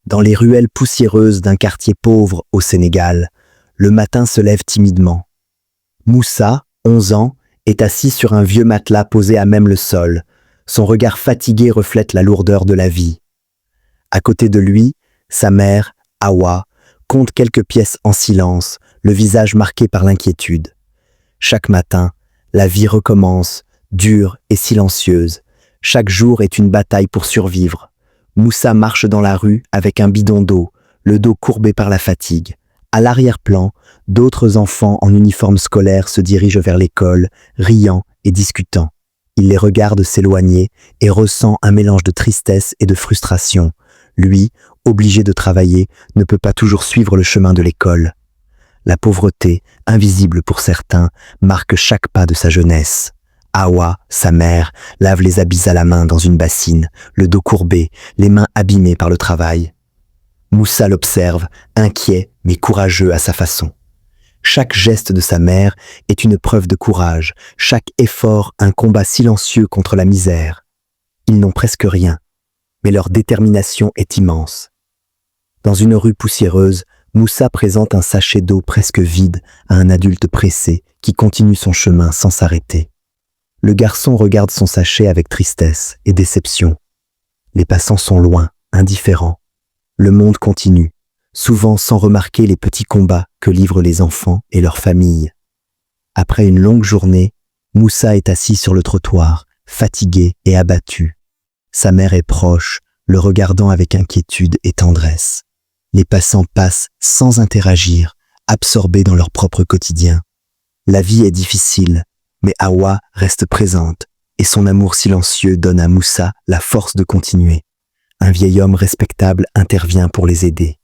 Dans les ruelles poussiéreuses d'un quartier pauvre au Sénégal, le matin se lève timidement. Moussa, 11 ans, est assis sur un vieux matelas posé à même le sol. Son regard fatigué reflète la lourdeur de la vie. À côté de lui, sa mère, Awa, compte quelques pièces en silence, le visage marqué par l'inquiétude. Chaque matin, la vie recommence, dure et silencieuse. Chaque jour est une bataille pour survivre. Moussa marche dans la rue avec un bidon d'eau, le dos courbé par la fatigue. À l'arrière-plan, d'autres enfants en uniforme scolaire se dirigent vers l'école, riant et discutant. Il les regarde s'éloigner et ressent un mélange de tristesse et de frustration. Lui, obligé de travailler, ne peut pas toujours suivre le chemin de l'école. La pauvreté, invisible pour certains, marque chaque pas de sa jeunesse. Awa, sa mère, lave les habits à la main dans une bassine, le dos courbé, les mains abîmées par le travail. Moussa l'observe, inquiet mais courageux à sa façon. Chaque geste de sa mère est une preuve de courage, chaque effort un combat silencieux contre la misère. Ils n'ont presque rien, mais leur détermination est immense. Dans une rue poussiéreuse, Moussa présente un sachet d'eau presque vide à un adulte pressé qui continue son chemin sans s'arrêter. Le garçon regarde son sachet avec tristesse et déception. Les passants sont loin, indifférents. Le monde continue, souvent sans remarquer les petits combats que livrent les enfants et leurs familles. Après une longue journée, Moussa est assis sur le trottoir, fatigué et abattu. Sa mère est proche, le regardant avec inquiétude et tendresse. Les passants passent sans interagir, absorbés dans leur propre quotidien. La vie est difficile, mais Awa reste présente, et son amour silencieux donne à Moussa la force de continuer. Un vieil homme respectable intervient pour les aider.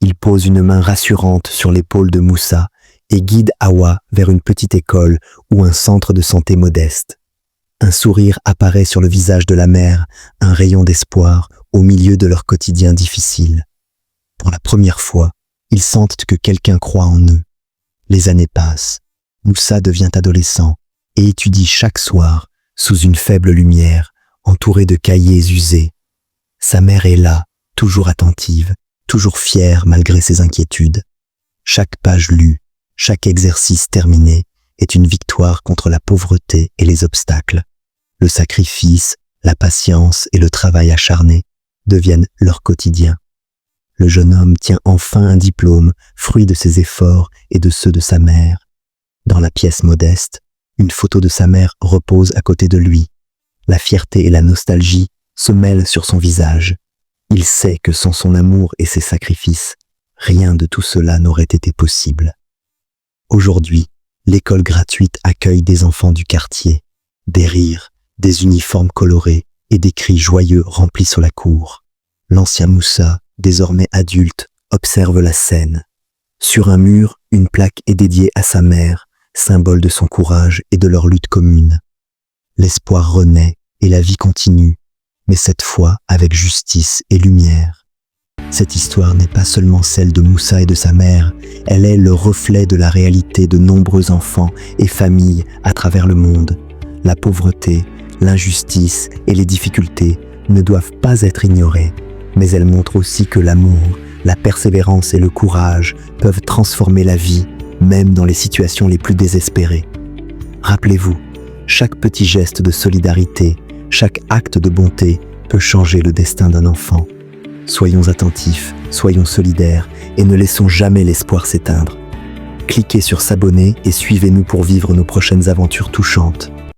Il pose une main rassurante sur l'épaule de Moussa et guide Awa vers une petite école ou un centre de santé modeste. Un sourire apparaît sur le visage de la mère, un rayon d'espoir au milieu de leur quotidien difficile. Pour la première fois, ils sentent que quelqu'un croit en eux. Les années passent. Moussa devient adolescent et étudie chaque soir, sous une faible lumière, entouré de cahiers usés. Sa mère est là, toujours attentive, toujours fière malgré ses inquiétudes. Chaque page lue, chaque exercice terminé est une victoire contre la pauvreté et les obstacles. Le sacrifice, la patience et le travail acharné deviennent leur quotidien. Le jeune homme tient enfin un diplôme, fruit de ses efforts et de ceux de sa mère. Dans la pièce modeste, une photo de sa mère repose à côté de lui. La fierté et la nostalgie se mêlent sur son visage. Il sait que sans son amour et ses sacrifices, rien de tout cela n'aurait été possible. Aujourd'hui, l'école gratuite accueille des enfants du quartier. Des rires, des uniformes colorés et des cris joyeux remplissent la cour. L'ancien Moussa, désormais adulte, observe la scène. Sur un mur, une plaque est dédiée à sa mère, symbole de son courage et de leur lutte commune. L'espoir renaît et la vie continue, mais cette fois avec justice et lumière. Cette histoire n'est pas seulement celle de Moussa et de sa mère, elle est le reflet de la réalité de nombreux enfants et familles à travers le monde. La pauvreté, l'injustice et les difficultés ne doivent pas être ignorées, mais elles montrent aussi que l'amour, la persévérance et le courage peuvent transformer la vie, même dans les situations les plus désespérées. Rappelez-vous, chaque petit geste de solidarité, chaque acte de bonté peut changer le destin d'un enfant. Soyons attentifs, soyons solidaires et ne laissons jamais l'espoir s'éteindre. Cliquez sur s'abonner et suivez-nous pour vivre nos prochaines aventures touchantes.